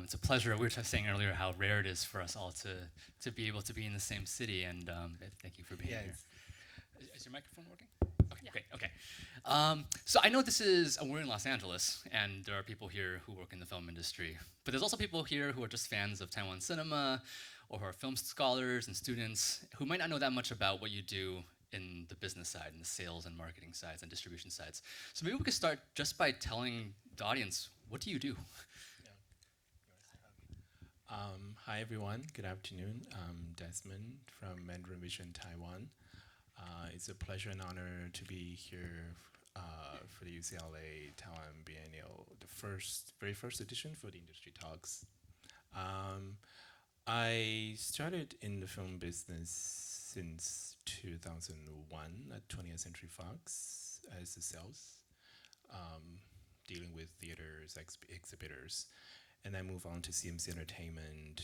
It's a pleasure. We were just saying earlier how rare it is for us all to be able to be in the same city, and thank you for being here. Is your microphone working? Okay, yeah. Great. Okay. So I know we're in Los Angeles, and there are people here who work in the film industry, but there's also people here who are just fans of Taiwan cinema, or who are film scholars and students who might not know that much about what you do in the business side, and the sales and marketing sides and distribution sides. So maybe we could start just by telling the audience, what do you do? Hi everyone, good afternoon. I'm Desmond from MandarinVision Taiwan. It's a pleasure and honor to be here for the UCLA Taiwan Biennial, the very first edition for the industry talks. I started in the film business since 2001 at 20th Century Fox as a sales, dealing with theaters, exhibitors. And then move on to CMC Entertainment,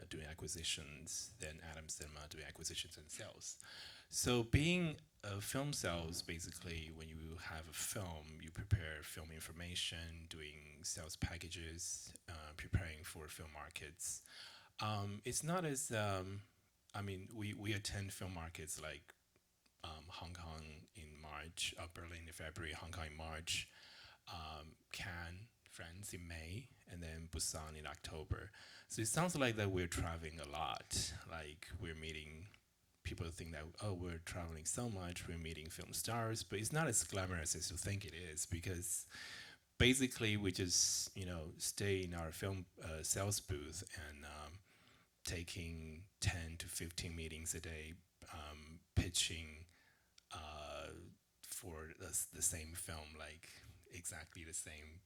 doing acquisitions, then Adam Cinema doing acquisitions and sales. So being a film sales, basically when you have a film, you prepare film information, doing sales packages, preparing for film markets. It's not as, we attend film markets like Hong Kong in March, Berlin in February, Hong Kong in March, Cannes, France in May, and then Busan in October. So it sounds like that we're traveling a lot. Like we're meeting, people think that, oh, we're traveling so much, we're meeting film stars, but it's not as glamorous as you think it is, because basically we just, stay in our film sales booth and taking 10 to 15 meetings a day, pitching for the same film, like exactly the same,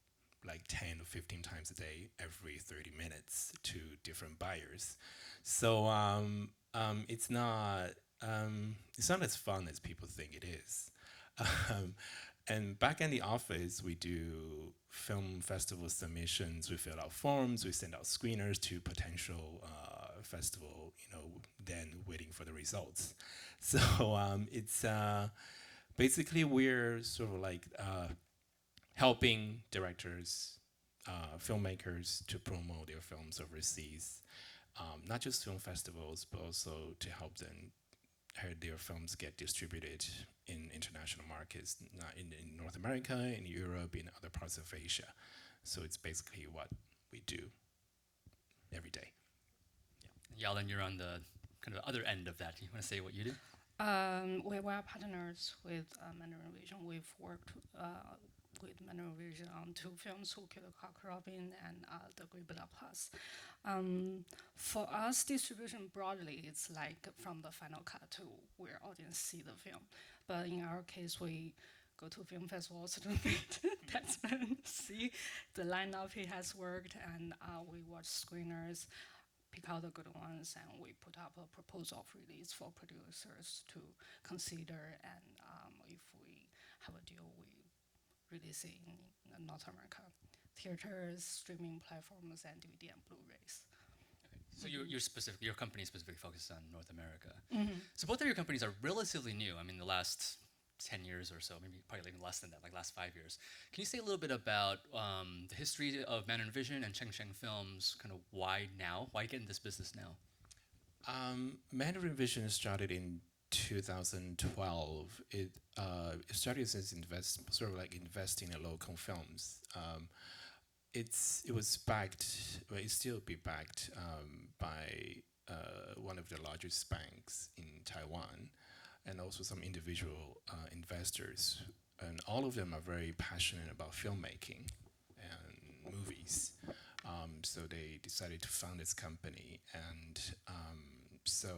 like 10 or 15 times a day, every 30 minutes to different buyers. So it's not as fun as people think it is. And back in the office, we do film festival submissions. We fill out forms. We send out screeners to potential festival. Then waiting for the results. So it's basically we're sort of like helping directors, filmmakers to promote their films overseas, not just film festivals, but also to help them their films get distributed in international markets, not in North America, in Europe, in other parts of Asia. So it's basically what we do every day. Yeah. Yalin, you're on the kind of other end of that. You want to say what you do? We were partners with MandarinVision. We've worked with MandarinVision on two films, Who Killed Cock Robin and The Great Buddha Plus. For us, distribution broadly, it's like from the final cut to where audience see the film. But in our case, we go to film festivals to meet Desmond, see the lineup he has worked, and we watch screeners, pick out the good ones, and we put up a proposal of release for producers to consider. And if we have a deal, we release it in North America, theaters, streaming platforms, and DVD and Blu-rays. So your company is specifically focused on North America. Mm-hmm. So both of your companies are relatively new. I mean, the last 10 years or so, maybe probably even less than that, like last 5 years. Can you say a little bit about the history of MandarinVision and Cheng Films, kind of why now? Why get in this business now? MandarinVision started in 2012. It started as sort of like investing in local films. It was backed, well, it still be backed by one of the largest banks in Taiwan, and also some individual investors. And all of them are very passionate about filmmaking and movies. So they decided to found this company, and so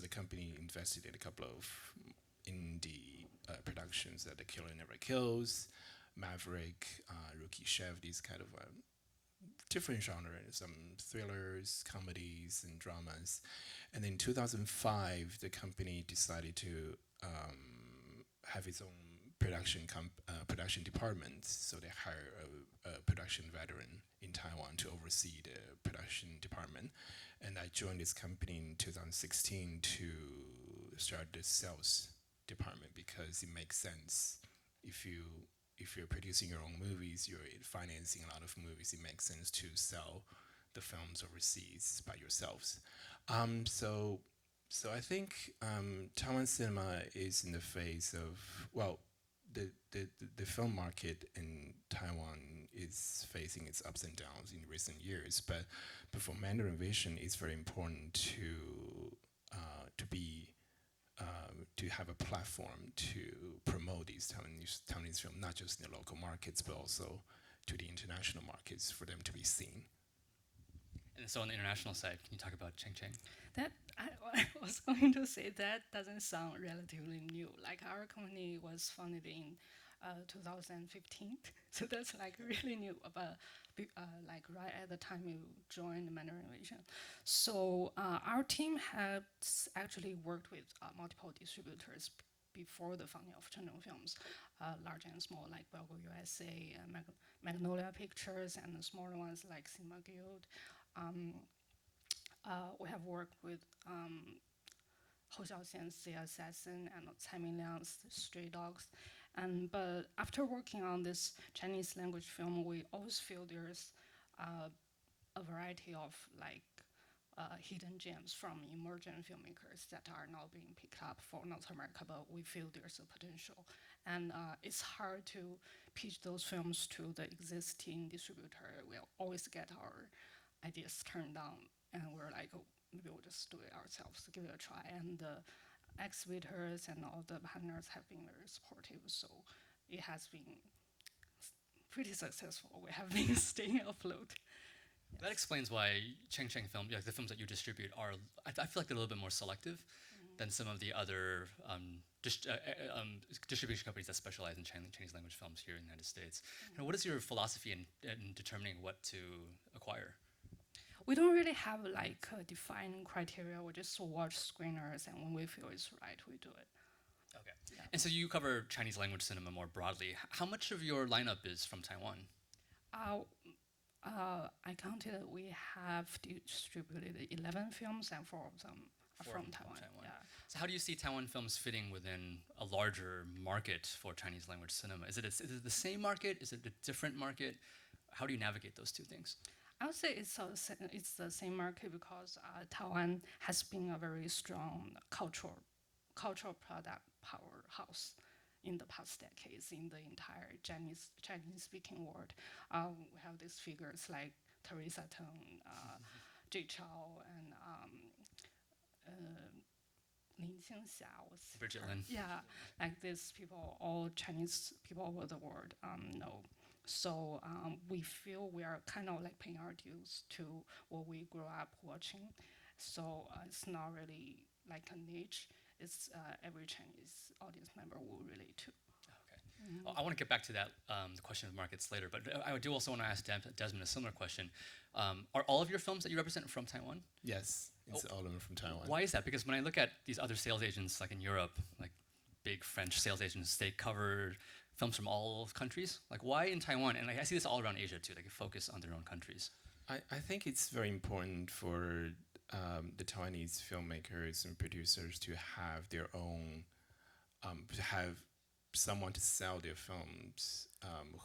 the company invested in a couple of indie productions, that The Killer Never Kills, Maverick, Rookie Chef, these kind of different genres, some thrillers, comedies, and dramas. And in 2005, the company decided to have its own production department. So they hired a production veteran in Taiwan to oversee the production department. And I joined this company in 2016 to start the sales department, because it makes sense if if you're producing your own movies, you're financing a lot of movies, it makes sense to sell the films overseas by yourselves. So I think Taiwan cinema is in the phase of, well, the film market in Taiwan is facing its ups and downs in recent years, but for MandarinVision, it's very important to be to have a platform to promote these Taiwanese film, not just in the local markets, but also to the international markets for them to be seen. And so on the international side, can you talk about Cheng? That I was going to say that doesn't sound relatively new. Like our company was founded in 2015, so that's like really new. But like right at the time you joined MandarinVision, so our team has actually worked with multiple distributors before the founding of Cheng Films, large and small like Belgo USA, Magnolia Pictures, and the smaller ones like Cinema Guild. We have worked with Hou Xiaoxian's The Assassin and Cai Minliang's Stray Dogs. But after working on this Chinese language film, we always feel there's a variety of like hidden gems from emergent filmmakers that are now being picked up for North America, but we feel there's a potential. And it's hard to pitch those films to the existing distributor. We always get our ideas turned down, and we're like, oh, maybe we'll just do it ourselves, give it a try. And the exhibitors and all the partners have been very supportive, so it has been pretty successful. We have been staying afloat. That explains why Cheng film, yeah, the films that you distribute are, I feel like they're a little bit more selective than some of the other distribution companies that specialize in Chinese language films here in the United States. And what is your philosophy in determining what to acquire? We don't really have like a defined criteria. We just watch screeners, and when we feel it's right, we do it. Okay. Yeah. And so you cover Chinese language cinema more broadly. How much of your lineup is from Taiwan? I counted that we have distributed 11 films, and 4 of them are from Taiwan. Yeah. So how do you see Taiwan films fitting within a larger market for Chinese language cinema? Is it the same market? Is it a different market? How do you navigate those two things? I would say it's the same market because Taiwan has been a very strong cultural product powerhouse in the past decades in the entire Chinese speaking world. We have these figures like Teresa Teng, Jay Chao, and Lin Xingxia. Yalin. Yeah, like these people, all Chinese people over the world know. So we feel we are kind of like paying our dues to what we grew up watching. So it's not really like a niche. It's every Chinese audience member will relate to. Okay. Well, I want to get back to that, the question of markets later, but I do also want to ask Desmond a similar question. Are all of your films that you represent from Taiwan? Yes, it's all of them from Taiwan. Why is that? Because when I look at these other sales agents, like in Europe, like big French sales agents, they cover films from all countries. Like why in Taiwan? And like, I see this all around Asia too. They can focus on their own countries. I think it's very important for the Taiwanese filmmakers and producers to have their own, to have someone to sell their films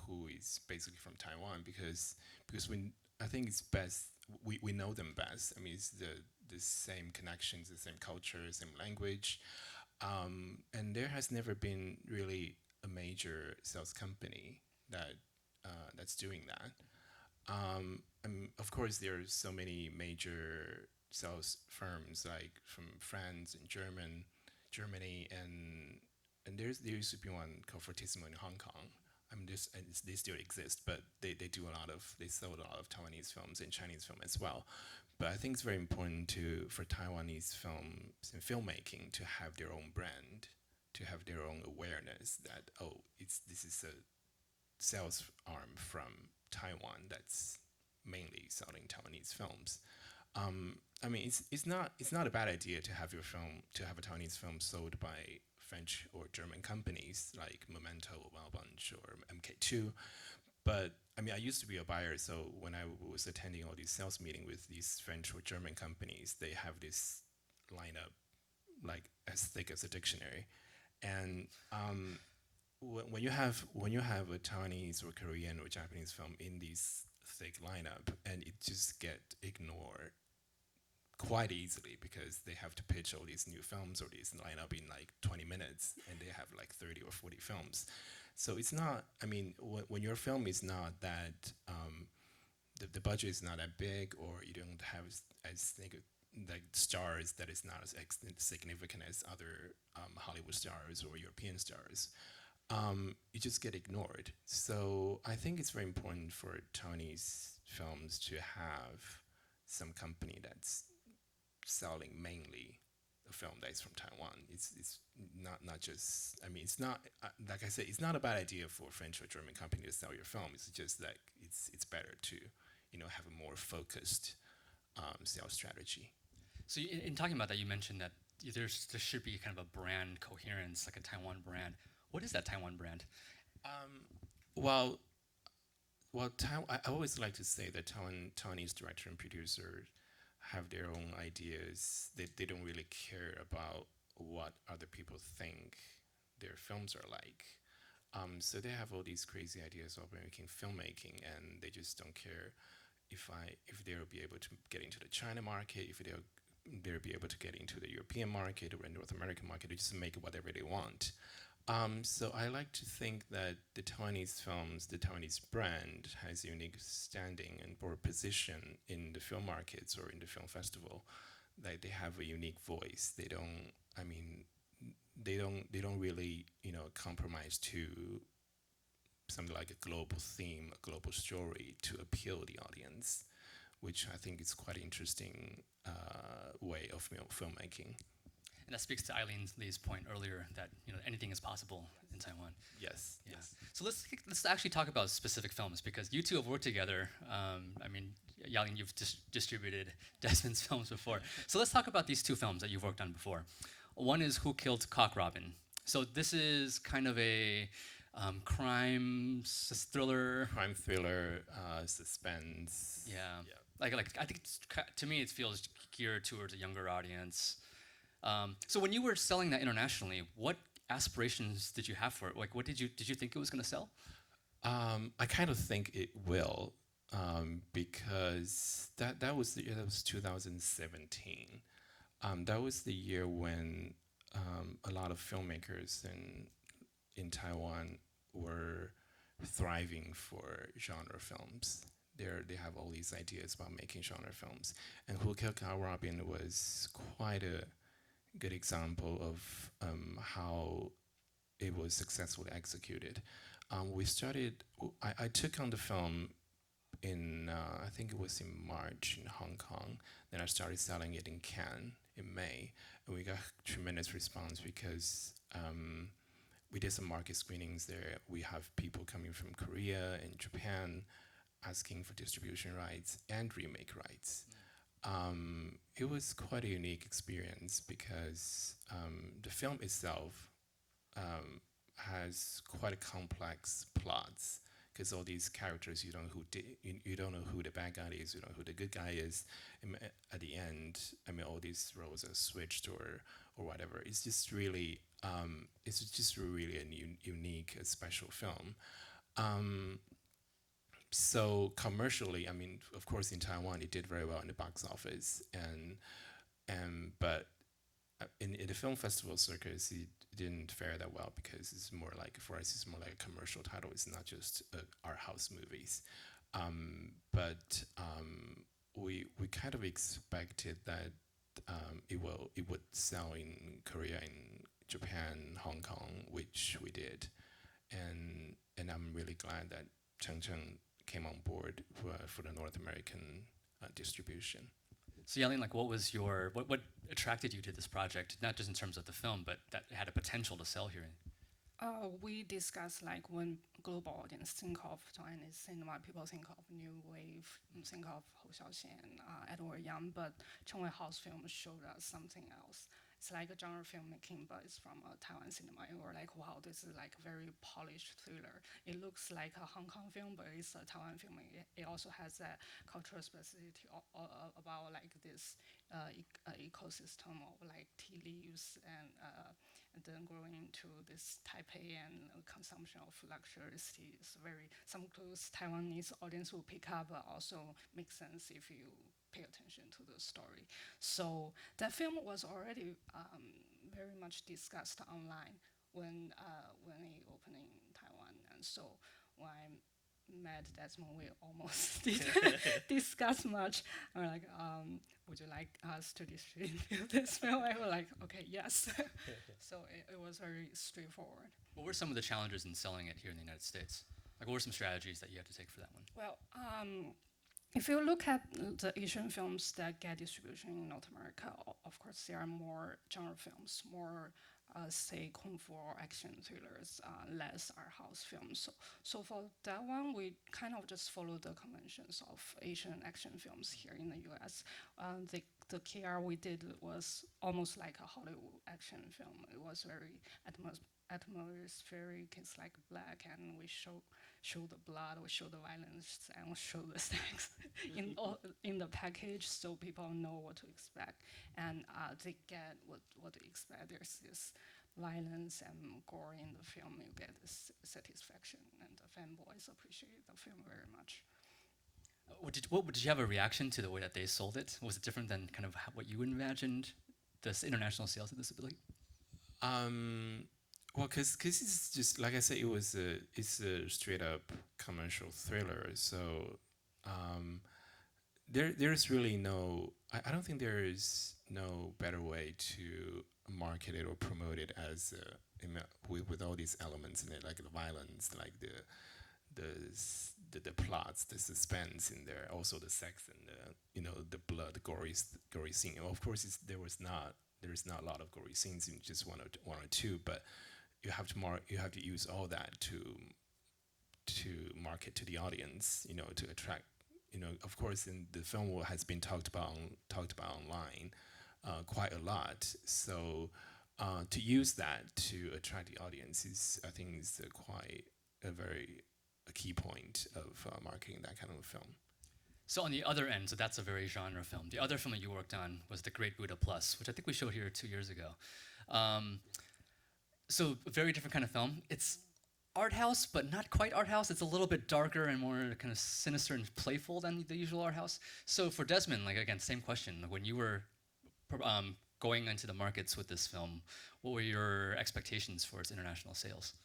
who is basically from Taiwan, because I think it's best, we know them best. I mean, it's the same connections, the same culture, same language, and there has never been really a major sales company that's doing that. Of course, there are so many major sales firms like from France and Germany, and there used to be one called Fortissimo in Hong Kong. I mean, they still exist, but they sold a lot of Taiwanese films and Chinese film as well. But I think it's very important for Taiwanese films and filmmaking to have their own brand, to have their own awareness that this is a sales arm from Taiwan that's mainly selling Taiwanese films. I mean, it's not a bad idea to have a Taiwanese film sold by French or German companies like Memento, Wild Bunch, or MK2. But I mean, I used to be a buyer, so when I was attending all these sales meetings with these French or German companies, they have this lineup like as thick as a dictionary, and when you have a Taiwanese or Korean or Japanese film in this thick lineup, and it just get ignored quite easily because they have to pitch all these new films or these lineup in like 20 minutes, and they have like 30 or 40 films. So it's not. I mean, when your film is not that, the budget is not that big, or you don't have as like stars that is not as significant as other Hollywood stars or European stars, you just get ignored. So I think it's very important for Taiwanese films to have some company that's selling mainly a film that is from Taiwan. It's not just. I mean, it's not like I said. It's not a bad idea for a French or German company to sell your film. It's just like it's better to have a more focused sales strategy. So in talking about that, you mentioned that there should be kind of a brand coherence, like a Taiwan brand. What is that Taiwan brand? Well, I always like to say that Taiwanese director and producer have their own ideas. They don't really care about what other people think their films are like. So they have all these crazy ideas of making filmmaking, and they just don't care if they'll be able to get into the China market, if they'll be able to get into the European market or the North American market. They just make whatever they want. So I like to think that the Taiwanese films, the Taiwanese brand, has a unique standing and or position in the film markets or in the film festival. Like they have a unique voice. They don't. I mean, they don't really compromise to something like a global theme, a global story to appeal the audience, which I think is quite interesting way of filmmaking. And that speaks to Eileen Lee's point earlier that anything is possible in Taiwan. Yes. Yeah. Yes. So let's actually talk about specific films, because you two have worked together. I mean, Yalin, you've distributed Desmond's films before. So let's talk about these two films that you've worked on before. One is Who Killed Cock Robin. So this is kind of a crime thriller. Crime thriller, suspense. Yeah. Yeah. Like I think to me it feels geared towards a younger audience. So when you were selling that internationally, what aspirations did you have for it? Like, what did you think it was going to sell? I kind of think it will, because that was the year, that was 2017. That was the year when a lot of filmmakers in Taiwan were thriving for genre films. They have all these ideas about making genre films, and Who Killed Cock Robin was quite a good example of how it was successfully executed. We started. I took on the film in I think it was in March in Hong Kong. Then I started selling it in Cannes in May, and we got tremendous response because we did some market screenings there. We have people coming from Korea and Japan asking for distribution rights and remake rights. It was quite a unique experience because the film itself has quite a complex plots, because all these characters, you don't know you don't know who the bad guy is, you don't know who the good guy is. At the end, I mean, all these roles are switched or whatever. It's just really a unique, special film. So commercially, I mean, of course, in Taiwan, it did very well in the box office, but in the film festival circus, it didn't fare that well because it's more like, for us, it's more like a commercial title. It's not just art house movies, but we kind of expected that it would sell in Korea, in Japan, Hong Kong, which we did, and I'm really glad that Cheng came on board for the North American distribution. So Yalin, like, what attracted you to this project? Not just in terms of the film, but that it had a potential to sell here. We discussed like when global audience think of Taiwanese cinema, people think of New Wave, think of Hou Xiaoxian, Edward Yang, but Cheng House film showed us something else. It's like a genre filmmaking, but it's from Taiwan cinema. And we're like, wow, this is like a very polished thriller. It looks like a Hong Kong film, but it's a Taiwan film. It also has a cultural specificity about like this ecosystem of like tea leaves and then growing into this Taipei and consumption of luxury cities. Some clues Taiwanese audience will pick up, but also makes sense if you pay attention to the story. So that film was already very much discussed online when it opened in Taiwan, and so when I met Desmond, we almost didn't discuss much. I'm like, would you like us to distribute this film? I was like, okay, yes. So it was very straightforward. What were some of the challenges in selling it here in the United States? Like, what were some strategies that you had to take for that one? Well, if you look at the Asian films that get distribution in North America, of course, there are more genre films, more say kung fu or action thrillers, less art house films. So for that one, we kind of just follow the conventions of Asian action films here in the U.S. The KR we did was almost like a Hollywood action film. It was very atmospheric. It's like black, and we show the blood, we show the violence, and we show the sex in the package, so people know what to expect, and they get what to expect. There's this violence and gore in the film. You get this satisfaction, and the fanboys appreciate the film very much. Did you have a reaction to the way that they sold it? Was it different than kind of what you imagined this international sales of this ability? Well, cause it's just like I said, it's a straight up commercial thriller. So there's really no. I don't think there is no better way to market it or promote it as with all these elements in it, like the violence, like the plots, the suspense in there, also the sex and the blood, gory scene. Of course, there is not a lot of gory scenes in just one or two, but you have to use all that to market to the audience, to attract. Of course, in the film has been talked about online quite a lot. So to use that to attract the audience I think is quite a key point of marketing that kind of a film. So on the other end, so that's a very genre film. The other film that you worked on was The Great Buddha Plus, which I think we showed here 2 years ago. So a very different kind of film. It's art house, but not quite art house. It's a little bit darker and more kind of sinister and playful than the usual art house. So for Desmond, like again, same question. When you were going into the markets with this film, what were your expectations for its international sales?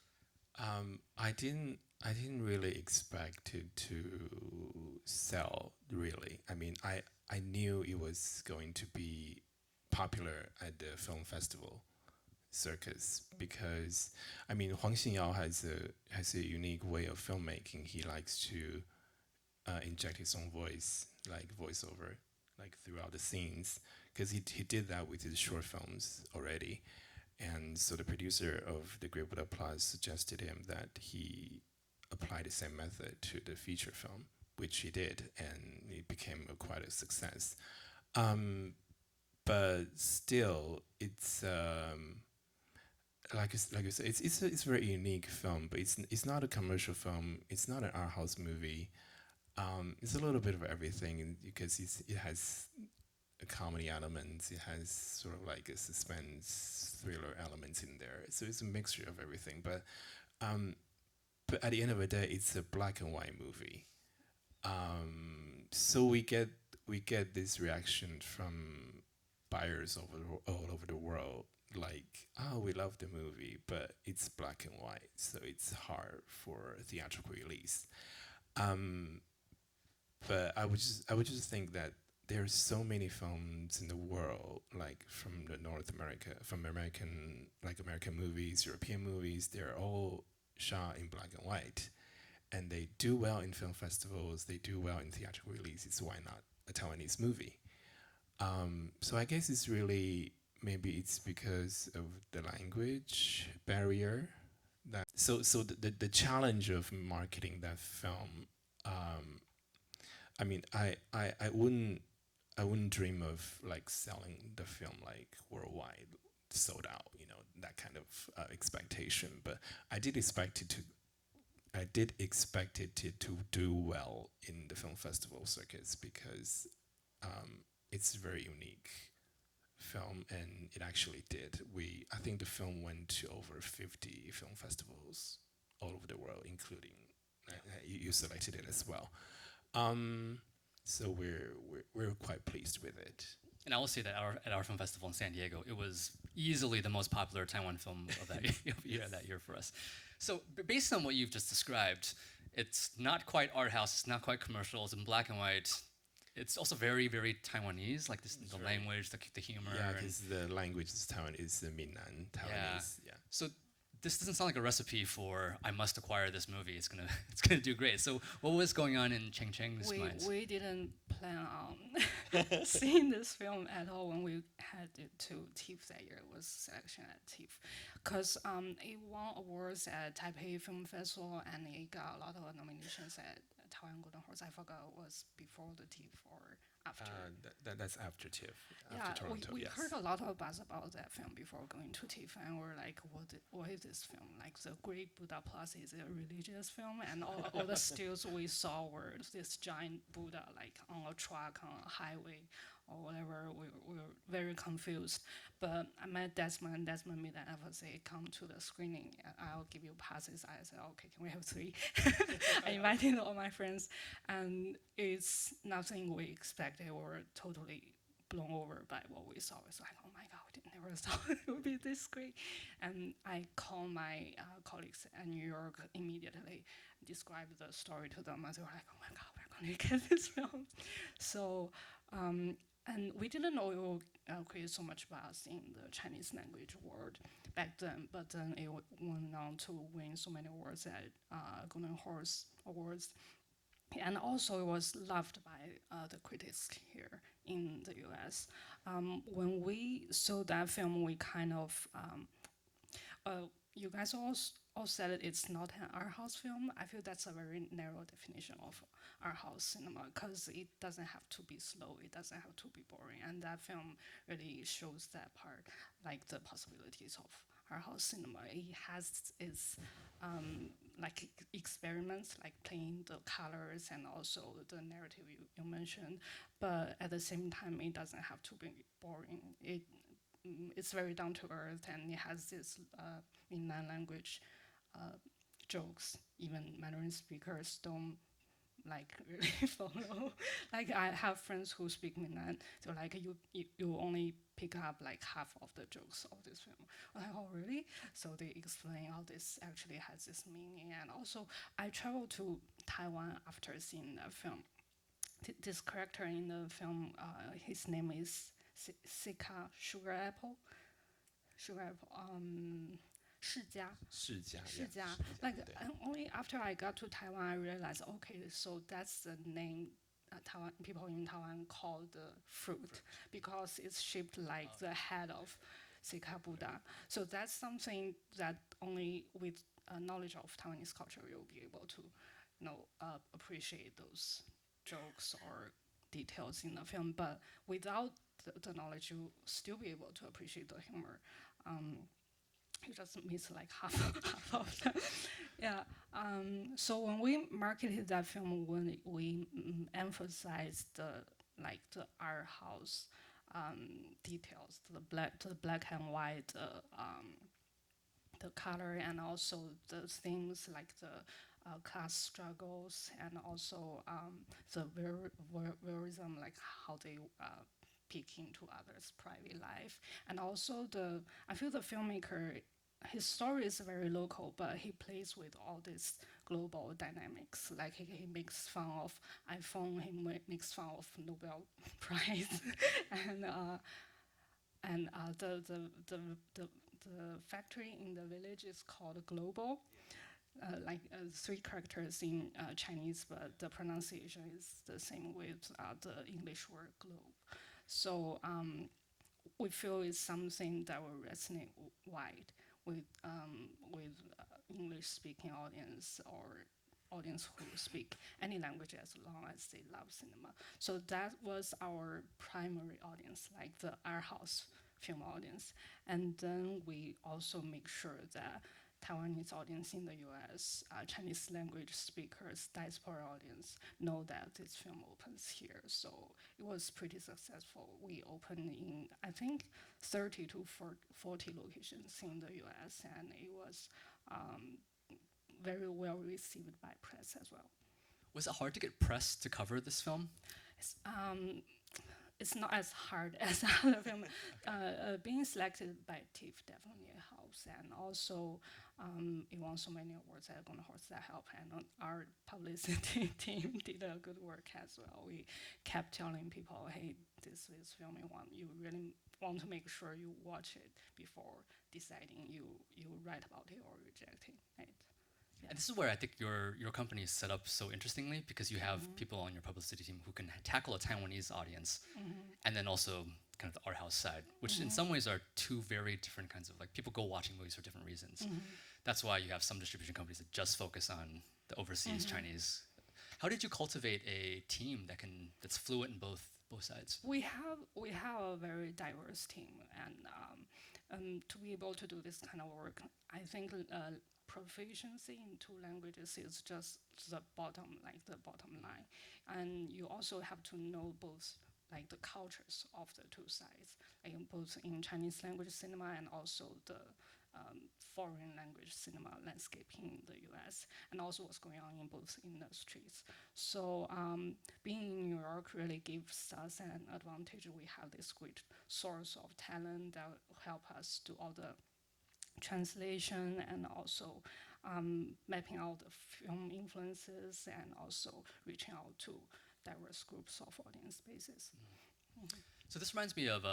I didn't really expect it to sell, really. I mean, I knew it was going to be popular at the film festival circus because, I mean, Huang Xinyao has a unique way of filmmaking. He likes to inject his own voice, like voiceover, like throughout the scenes, because he did that with his short films already. And so the producer of The Great Buddha Plus suggested him that he apply the same method to the feature film, which he did, and it became quite a success. But still, it's like you said, it's a very unique film, but it's not a commercial film. It's not an art house movie. It's a little bit of everything because it has a comedy element. It has sort of like a suspense thriller elements in there. So it's a mixture of everything. But at the end of the day, it's a black and white movie. So we get this reaction from buyers all over the world, like, oh, we love the movie, but it's black and white, so it's hard for theatrical release. But I would just think that there's so many films in the world, like from American movies, European movies. They're all shot in black and white, and they do well in film festivals. They do well in theatrical releases. Why not a Taiwanese movie? So I guess it's really maybe it's because of the language barrier. So the challenge of marketing that film. I mean, I wouldn't dream of like selling the film like worldwide, sold out, that kind of expectation. But I did expect it to do well in the film festival circuits because it's a very unique film, and it actually did. I think the film went to over 50 film festivals all over the world, including you selected it as well. So we're quite pleased with it. And I will say that at our film festival in San Diego, it was easily the most popular Taiwan film of that year, that year for us. So based on what you've just described, it's not quite art house, it's not quite commercial, it's in black and white. It's also very, very Taiwanese, like the language, the humor. Yeah, because the language is Taiwan is the Minnan Taiwanese. Yeah. So this doesn't sound like a recipe for I must acquire this movie. It's gonna do great. So what was going on in Cheng's mind? We didn't plan on seeing this film at all when we had it to TIFF that year. It was selection at TIFF, because it won awards at Taipei Film Festival and it got a lot of nominations at Taiwan Golden Horse. I forgot it was before the TIFF or after. That's after TIFF. Yeah, after Toronto, we yes. heard a lot of buzz about that film before going to TIFF, and we're like, what is this film? Like, the Great Buddha Plus is a religious film, and all the stills we saw were this giant Buddha, like on a truck on a highway or whatever. We were very confused. But I met Desmond, and Desmond made an effort, say, come to the screening, I'll give you passes. I said, okay, can we have 3? I invited all my friends, and it's nothing we expected. We were totally blown over by what we saw. It's like, oh my God, we never thought it would be this great. And I called my colleagues in New York immediately, described the story to them, and they were like, oh my God, we're going to get this film. So, and we didn't know it would create so much buzz in the Chinese language world back then, but then it went on to win so many awards at Golden Horse Awards. And also it was loved by the critics here in the US. When we saw that film, we kind of, you guys all said it's not an art house film. I feel that's a very narrow definition of art house cinema, because it doesn't have to be slow, it doesn't have to be boring, and that film really shows that part, like the possibilities of art house cinema. It has its like experiments, like playing the colors and also the narrative you mentioned, but at the same time it doesn't have to be boring. It's very down to earth, and it has this Minnan language jokes. Even Mandarin speakers don't like really follow. Like, I have friends who speak Minnan. They're like, you only pick up like half of the jokes of this film. I'm like, oh really? So they explain how this actually has this meaning. And also, I traveled to Taiwan after seeing the film. This character in the film, his name is Sika Sugar Apple. Sugar Apple. 世家. Like, only after I got to Taiwan, I realized, okay, so that's the name Taiwan people in Taiwan call the fruit, because it's shaped like the head of Sika Buddha. So that's something that only with knowledge of Taiwanese culture you'll be able to, appreciate those jokes or details in the film. But without the knowledge, you'll still be able to appreciate the humor. You just miss like half of them. Yeah. So when we marketed that film, when we emphasized the art house details, the black and white, the color, and also the themes like the class struggles, and also the voyeurism, like how they peek into others' private life. And also I feel the filmmaker, his story is very local, but he plays with all these global dynamics. Like, he makes fun of iPhone, he makes fun of Nobel Prize, and the factory in the village is called Global. Like 3 characters in Chinese, but the pronunciation is the same with the English word globe. So we feel it's something that will resonate wide with English-speaking audience, or audience who speak any language as long as they love cinema. So that was our primary audience, like the art house film audience. And then we also make sure that Taiwanese audience in the U.S., Chinese language speakers, diaspora audience know that this film opens here. So it was pretty successful. We opened in, I think, 30 to 40 locations in the U.S., and it was very well received by press as well. Was it hard to get press to cover this film? It's not as hard as other film. Being selected by TIFF definitely helps, and also it won so many awards at Golden Horse that help. And our publicity team did a good work as well. We kept telling people, "Hey, this is filming one. You really want to make sure you watch it before deciding you write about it or reject it." Right? And this is where I think your company is set up so interestingly, because you have people on your publicity team who can tackle a Taiwanese audience, and then also kind of the art house side, which in some ways are two very different kinds of, like, people go watching movies for different reasons. That's why you have some distribution companies that just focus on the overseas Chinese. How did you cultivate a team that's fluent in both sides? We have a very diverse team, and to be able to do this kind of work, I think proficiency in two languages is just the bottom line, and you also have to know both, like, the cultures of the two sides, like both in Chinese language cinema and also the foreign language cinema landscape in the U.S., and also what's going on in both industries. So being in New York really gives us an advantage. We have this great source of talent that will help us do all the translation and also mapping out the film influences and also reaching out to diverse groups of audience bases. So this reminds me of,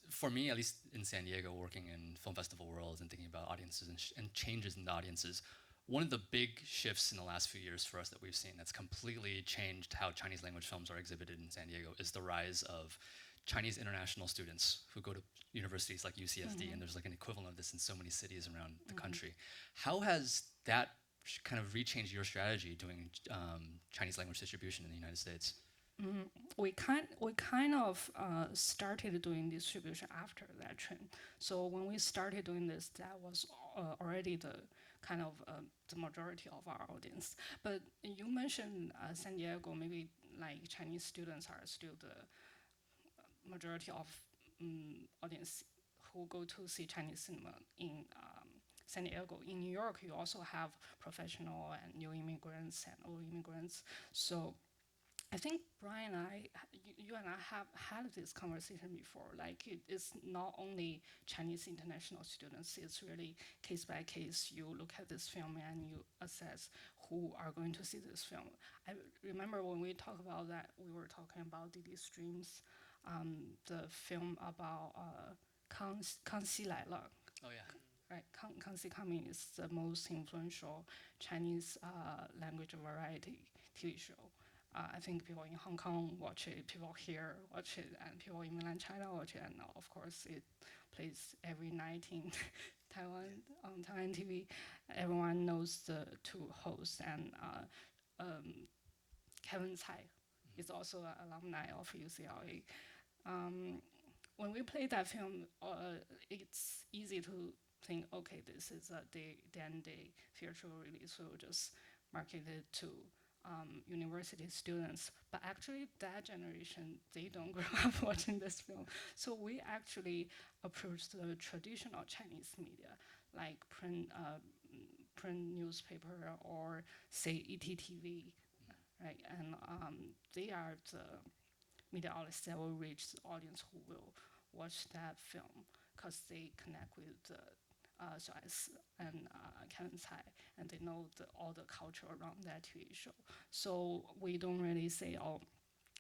for me, at least in San Diego, working in film festival worlds and thinking about audiences and changes in the audiences, one of the big shifts in the last few years for us that we've seen that's completely changed how Chinese language films are exhibited in San Diego is the rise of Chinese international students who go to universities like UCSD, and there's like an equivalent of this in so many cities around the country. How has that kind of rechanged your strategy doing Chinese language distribution in the United States? We kind of started doing distribution after that trend. So when we started doing this, that was already the kind of the majority of our audience. But you mentioned San Diego, maybe like Chinese students are still the majority of audience who go to see Chinese cinema in San Diego. In New York, you also have professional and new immigrants and old immigrants. So I think Brian and you and I have had this conversation before. Like, it's not only Chinese international students, it's really case by case. You look at this film and you assess who are going to see this film. I remember when we talked about that, we were talking about Didi Streams, the film about Kangxi Lai Le. Oh yeah. Right, Kangxi Coming is the most influential Chinese language variety TV show. I think people in Hong Kong watch it, people here watch it, and people in mainland China watch it, and of course it plays every night in Taiwan on Taiwan TV. Everyone knows the two hosts, and Kevin Tsai is also an alumni of UCLA. When we play that film, it's easy to think, okay, this is a day theatrical release, so we'll just market it to university students. But actually, that generation, they don't grow up watching this film. So we actually approached the traditional Chinese media, like print newspaper or say ETTV, right? And they are the media outlets that will reach the audience who will watch that film because they connect with the Joyce and Kevin Tsai, and they know all the culture around that TV show. So we don't really say, oh,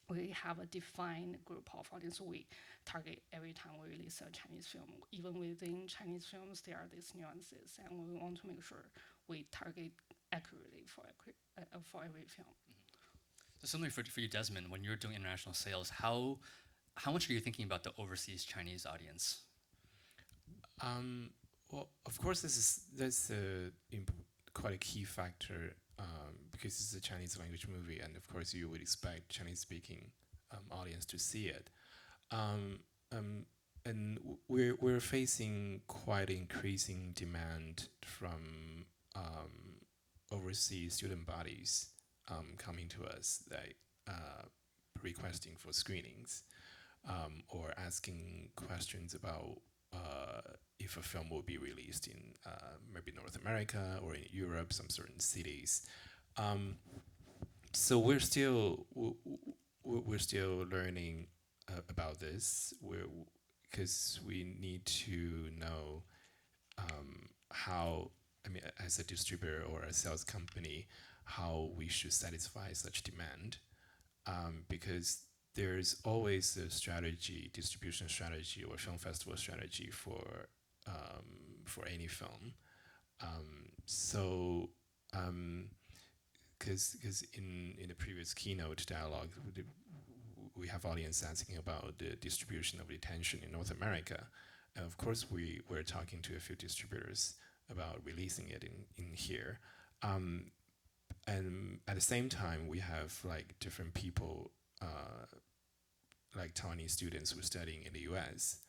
we have a defined group of audience we target every time we release a Chinese film. Even within Chinese films, there are these nuances, and we want to make sure we target accurately for every film. So similarly for you, Desmond, when you're doing international sales, how much are you thinking about the overseas Chinese audience? Well, of course, that's quite a key factor because it's a Chinese language movie, and of course, you would expect Chinese-speaking audience to see it. we're facing quite increasing demand from overseas student bodies coming to us, like requesting for screenings or asking questions about if a film will be released in maybe North America or in Europe, some certain cities. So we're still learning about this. Because we need to know how, I mean, as a distributor or a sales company, how we should satisfy such demand. Because there's always a strategy, distribution strategy or film festival strategy for any film. Because in the previous keynote dialogue, we have audience asking about the distribution of detention in North America. And of course, we were talking to a few distributors about releasing it in here. And at the same time, we have like different people, like Taiwanese students who are studying in the US,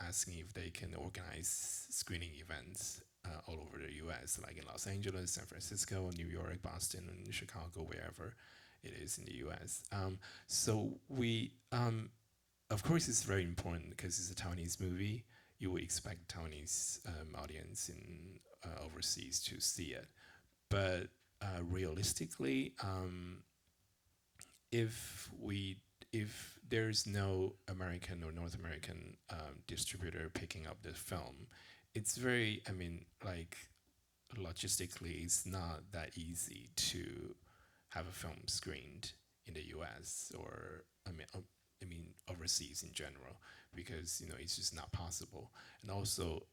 asking if they can organize screening events all over the US, like in Los Angeles, San Francisco, New York, Boston, and Chicago, wherever it is in the US. So we, of course, it's very important because it's a Taiwanese movie. You would expect Taiwanese audience in overseas to see it. But realistically, if there's no American or North American distributor picking up the film, it's very, I mean, like logistically, it's not that easy to have a film screened in the U.S. or I mean overseas in general, because it's just not possible. And also,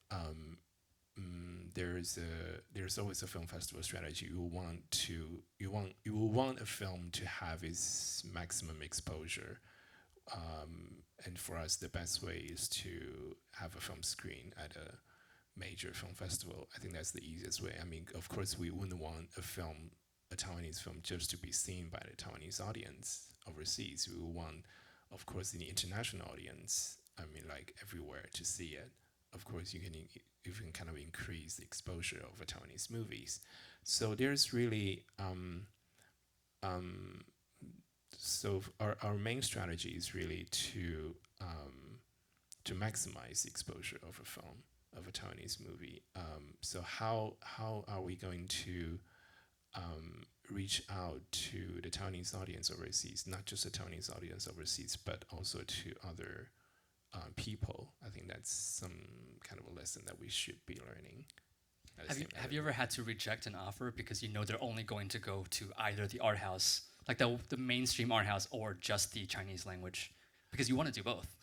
there's always a film festival strategy. You will want a film to have its maximum exposure. And for us, the best way is to have a film screen at a major film festival. I think that's the easiest way. I mean, of course, we wouldn't want a Taiwanese film just to be seen by the Taiwanese audience overseas. We would want, of course, the international audience, I mean, like everywhere to see it. Of course, you can kind of increase the exposure of Taiwanese movies. So there's really, so our main strategy is really to maximize the exposure of a film, of a Taiwanese movie. So how are we going to reach out to the Taiwanese audience overseas, not just the Taiwanese audience overseas, but also to other people? I think that's some kind of a lesson that we should be learning. Have you ever had to reject an offer because they're only going to go to either the art house, like the mainstream art house, or just the Chinese language, because you want to do both?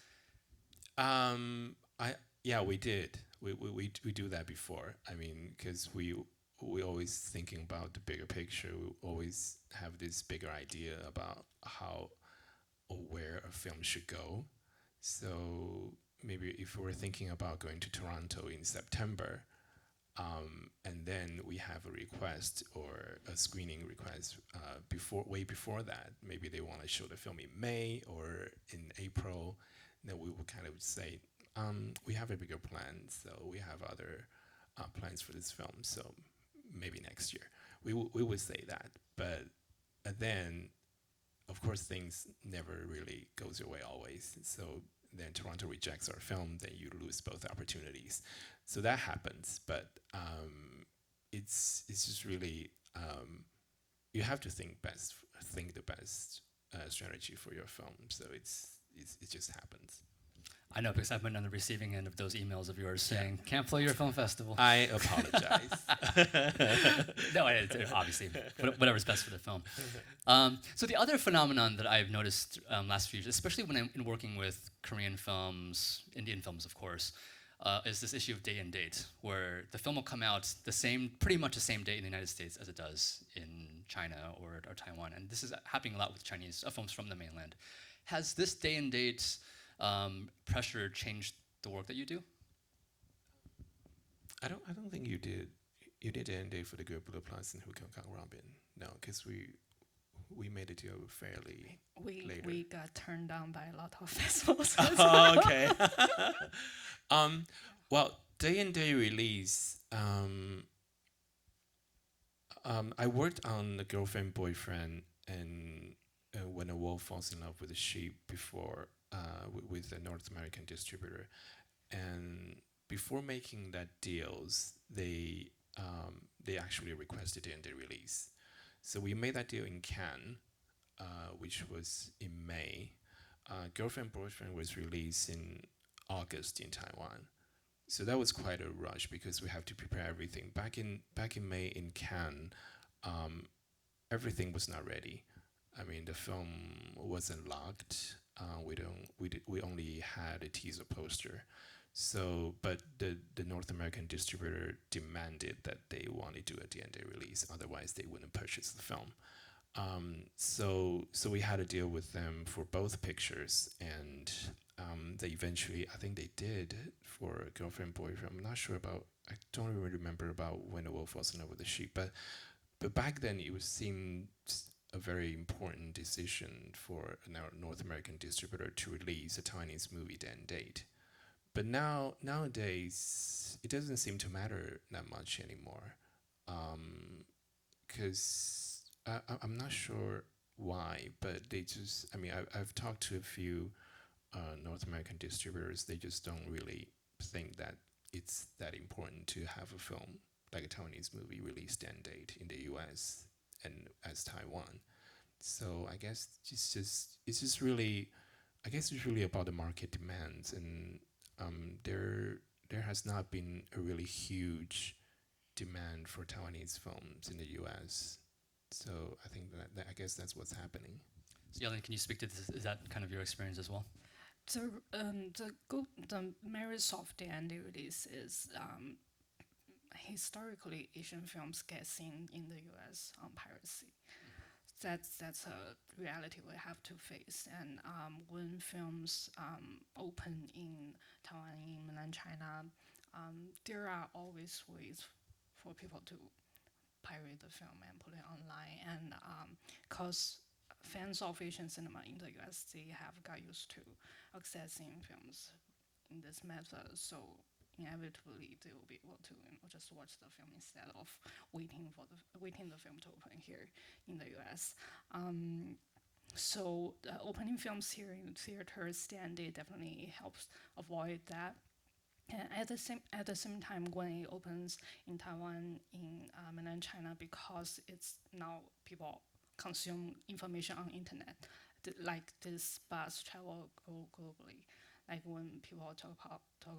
Yeah, we did. We do that before. I mean, because we always thinking about the bigger picture. We always have this bigger idea about how or where a film should go. So maybe if we're thinking about going to Toronto in September, and then we have a request or a screening request way before that, maybe they want to show the film in May or in April, then we will kind of say, we have a bigger plan, so we have other plans for this film, so maybe next year. We would say that, but then, of course, things never really goes your way always. So then Toronto rejects our film, then you lose both opportunities. So that happens, but it's just really, you have to think the best strategy for your film. So it just happens. I know, because I've been on the receiving end of those emails of yours saying, can't play your film festival. I apologize. No, obviously, whatever's best for the film. So the other phenomenon that I've noticed last few years, especially when I'm working with Korean films, Indian films, of course, is this issue of day and date, where the film will come out pretty much the same date in the United States as it does in China or Taiwan. And this is happening a lot with Chinese films from the mainland. Has this day and date pressure changed the work that you do? I don't think you did. You did day and date for the Good Blue Plus and Who Killed Kong Robin. No, because we we made a deal fairly later. We got turned down by a lot of festivals. Oh, okay. Well, day and day release. I worked on The Girlfriend Boyfriend and When a Wolf Falls in Love with a Sheep before with a North American distributor, and before making that deals, they actually requested day and day release. So we made that deal in Cannes, which was in May. Girlfriend Boyfriend was released in August in Taiwan. So that was quite a rush because we have to prepare everything. Back in May in Cannes, everything was not ready. I mean, the film wasn't locked. We only had a teaser poster. So, but the North American distributor demanded that they wanted to do a D&D release, otherwise they wouldn't purchase the film. So we had a deal with them for both pictures, and they eventually, I think they did for Girlfriend Boyfriend. I'm not sure about. I don't even remember about When the Wolf Falls in Love with the Sheep, but back then it seemed a very important decision for a North American distributor to release a Taiwanese movie then date. But nowadays it doesn't seem to matter that much anymore, because I'm not sure why, but they just. I mean, I've talked to a few North American distributors. They just don't really think that it's that important to have a film like a Taiwanese movie released and date in the U.S. and as Taiwan. So I guess it's just really, I guess it's really about the market demands, and there has not been a really huge demand for Taiwanese films in the U.S. So I think that I guess that's what's happening. So Yalin, can you speak to this? Is that kind of your experience as well? The merits of the ND release is historically Asian films get seen in the U.S. on piracy. That's a reality we have to face. And when films open in Taiwan, in mainland China, there are always ways for people to pirate the film and put it online. And because fans of Asian cinema in the US, they have got used to accessing films in this method. So inevitably, they will be able to just watch the film instead of waiting the film to open here in the US. So opening films here in theaters standard definitely helps avoid that. And at the same time, when it opens in Taiwan, in mainland China, because it's now people consume information on internet, like this buzz travel globally. Like when people talk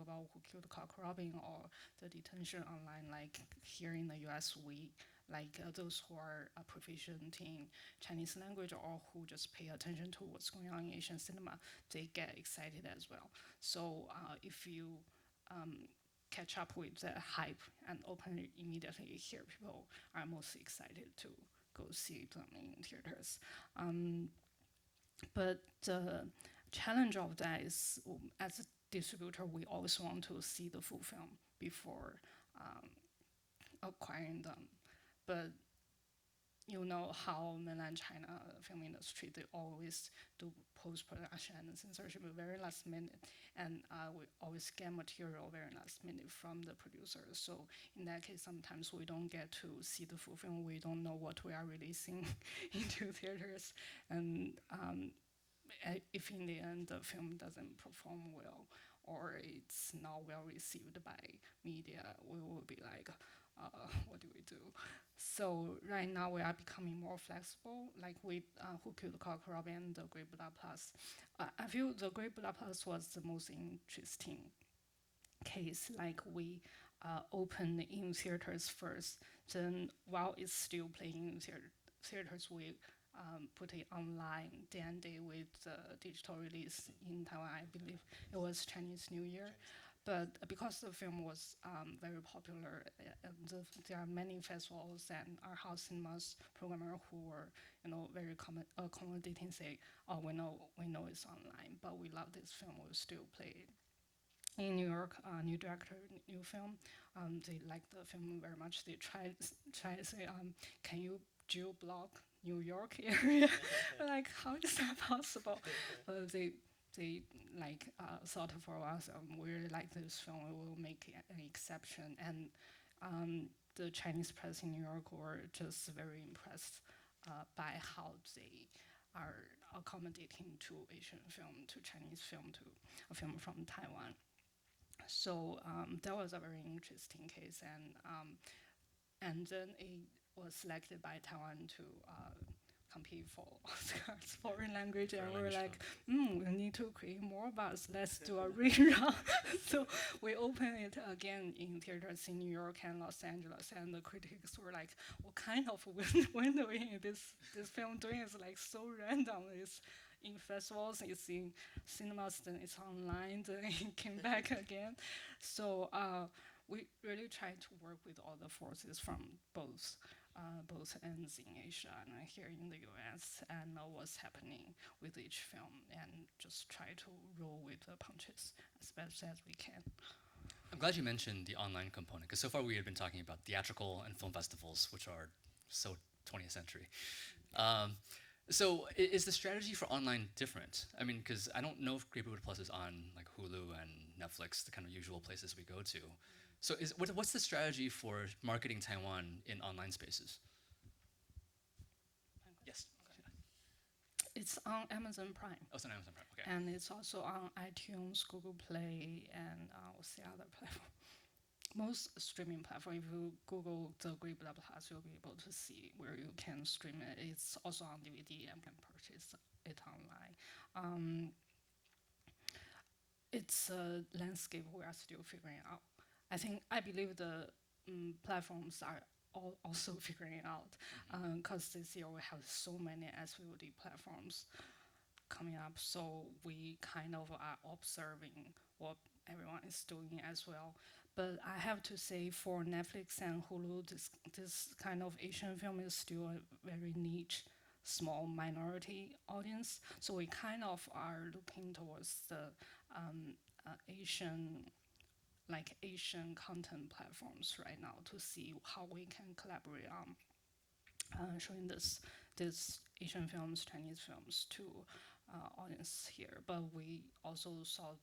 about who killed Cock Robin or the detention online, like here in the U.S., we like those who are proficient in Chinese language or who just pay attention to what's going on in Asian cinema, they get excited as well. So if you catch up with the hype and open it immediately here, people are most excited to go see them in theaters. But the challenge of that is, as a distributor, we always want to see the full film before acquiring them. But you know how mainland China film industry, they always do post-production and censorship very last minute, and we always get material very last minute from the producers. So in that case, sometimes we don't get to see the full film. We don't know what we are releasing into theaters, and if in the end the film doesn't perform well or it's not well received by media, we will be like, what do we do? So right now we are becoming more flexible, like with Who Killed Cock Robin and the Great Blood Plus. I feel the Great Blood Plus was the most interesting case. Like we opened in theaters first, then while it's still playing in theaters, we put it online. Then they with the digital release in Taiwan, I believe it was Chinese New Year. But because the film was very popular, there are many festivals and our house cinemas programmer who were, very accommodating, say, oh, we know it's online, but we love this film, we'll still play it. In New York, new director, new film, they like the film very much. They try to say, can you geo block New York area. Like, how is that possible? But they like thought for us, we really like this film, we will make an exception. And the Chinese press in New York were just very impressed by how they are accommodating to Asian film, to Chinese film, to a film from Taiwan. So that was a very interesting case, and then it was selected by Taiwan to compete for Oscars foreign language, and we were like, we need to create more buzz. Let's do a rerun. So we opened it again in theaters in New York and Los Angeles, and the critics were like, "What kind of windowing this film doing is like so random. It's in festivals, it's in cinemas, then it's online, then it came back again." So we really tried to work with all the forces from both ends in Asia and here in the US, and know what's happening with each film, and just try to roll with the punches as best as we can. I'm glad you mentioned the online component, because so far we had been talking about theatrical and film festivals, which are so 20th century. So is the strategy for online different? I mean, because I don't know if Great British Plus is on like Hulu and Netflix, the kind of usual places we go to. So what's the strategy for marketing Taiwan in online spaces? Yes. It's on Amazon Prime. Oh, it's on Amazon Prime. Okay. And it's also on iTunes, Google Play, and what's the other platform? Most streaming platform, if you Google the Great Blah Plus, you'll be able to see where you can stream it. It's also on DVD and can purchase it online. It's a landscape we are still figuring out. I believe the platforms are also figuring it out, because this year we have so many SVOD platforms coming up, so we kind of are observing what everyone is doing as well. But I have to say, for Netflix and Hulu, this kind of Asian film is still a very niche, small minority audience. So we kind of are looking towards the Asian content platforms right now to see how we can collaborate on showing this Asian films, Chinese films to audience here. But we also saw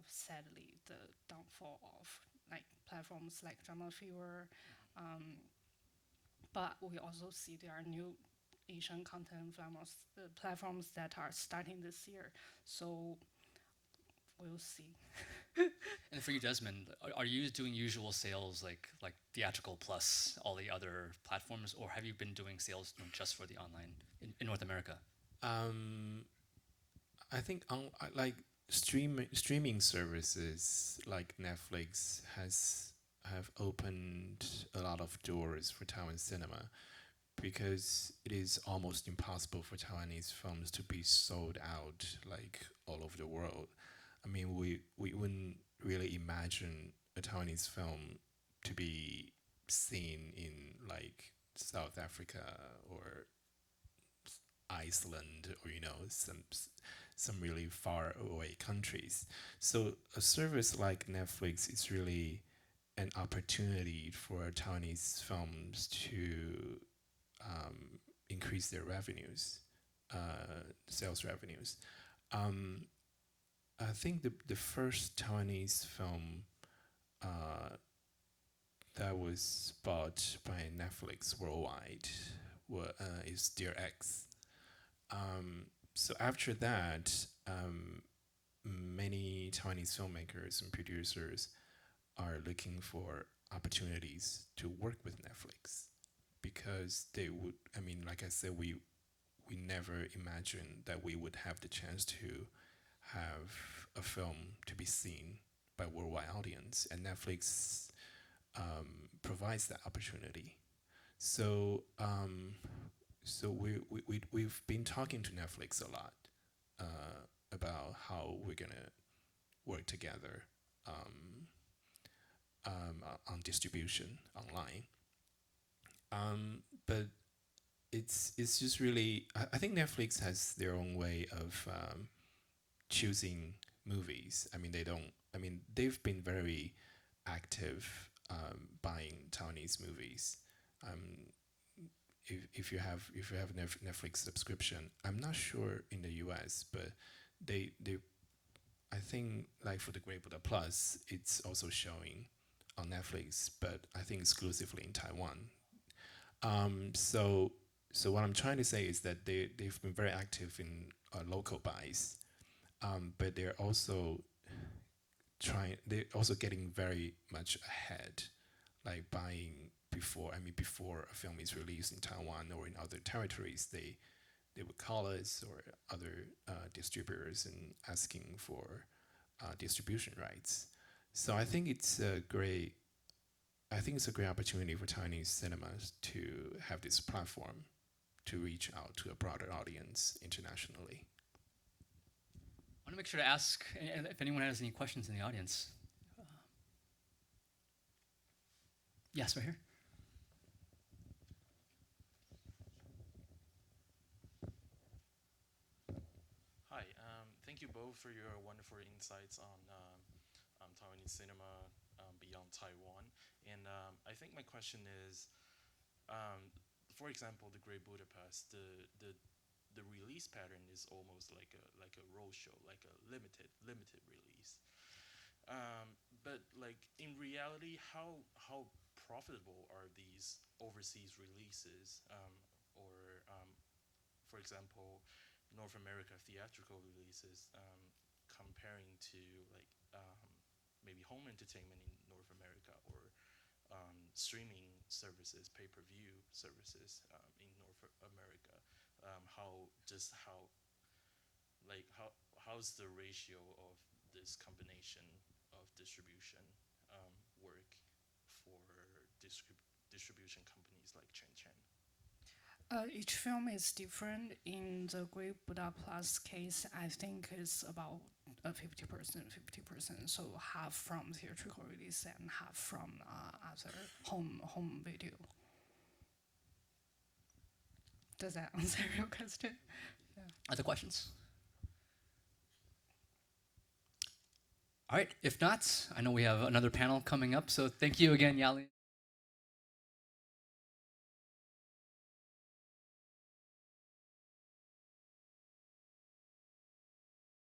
sadly, the downfall of like platforms like Drama Fever. But we also see there are new Asian content platforms that are starting this year. So we'll see. And for you, Desmond, are you doing usual sales like theatrical plus all the other platforms, or have you been doing sales just for the online in North America? I think like streaming services like Netflix have opened a lot of doors for Taiwan cinema, because it is almost impossible for Taiwanese films to be sold out like all over the world. I mean, we wouldn't really imagine a Taiwanese film to be seen in like South Africa or Iceland, or some really far away countries. So a service like Netflix is really an opportunity for Taiwanese films to increase their revenues, sales revenues. I think the first Taiwanese film that was bought by Netflix worldwide is Dear X. So after that, many Taiwanese filmmakers and producers are looking for opportunities to work with Netflix, because they would, I mean, like I said, we never imagined that we would have the chance to have a film to be seen by worldwide audience, and Netflix provides that opportunity. So we've been talking to Netflix a lot about how we're gonna work together on distribution online. But it's just really, I think Netflix has their own way of choosing movies. I mean, they've been very active buying Taiwanese movies. if you have Netflix subscription, I'm not sure in the US, but they I think like for the Great Buddha Plus, it's also showing on Netflix, but I think exclusively in Taiwan. So what I'm trying to say is that they've been very active in local buys, but they're also getting very much ahead, like buying before a film is released in Taiwan or in other territories, they would call us or other distributors and asking for distribution rights. So I think it's a great opportunity for Chinese cinemas to have this platform to reach out to a broader audience internationally. I want to make sure to ask if anyone has any questions in the audience. Yes, right here. Hi, thank you both for your wonderful insights on Taiwanese cinema beyond Taiwan. And I think my question is, for example, the Great Budapest, the release pattern is almost like a roadshow, like a limited release. But like in reality, how profitable are these overseas releases? For example, North America theatrical releases, comparing to like maybe home entertainment in North America or streaming services, pay-per-view services in North America. How's the ratio of this combination of distribution work for distribution companies like Cheng? Each film is different. In the Great Buddha Plus case, I think it's about 50%, 50%. So half from theatrical release and half from other home video. Does that answer your question? Yeah. Other questions? All right, if not, I know we have another panel coming up, so thank you again, Yalin.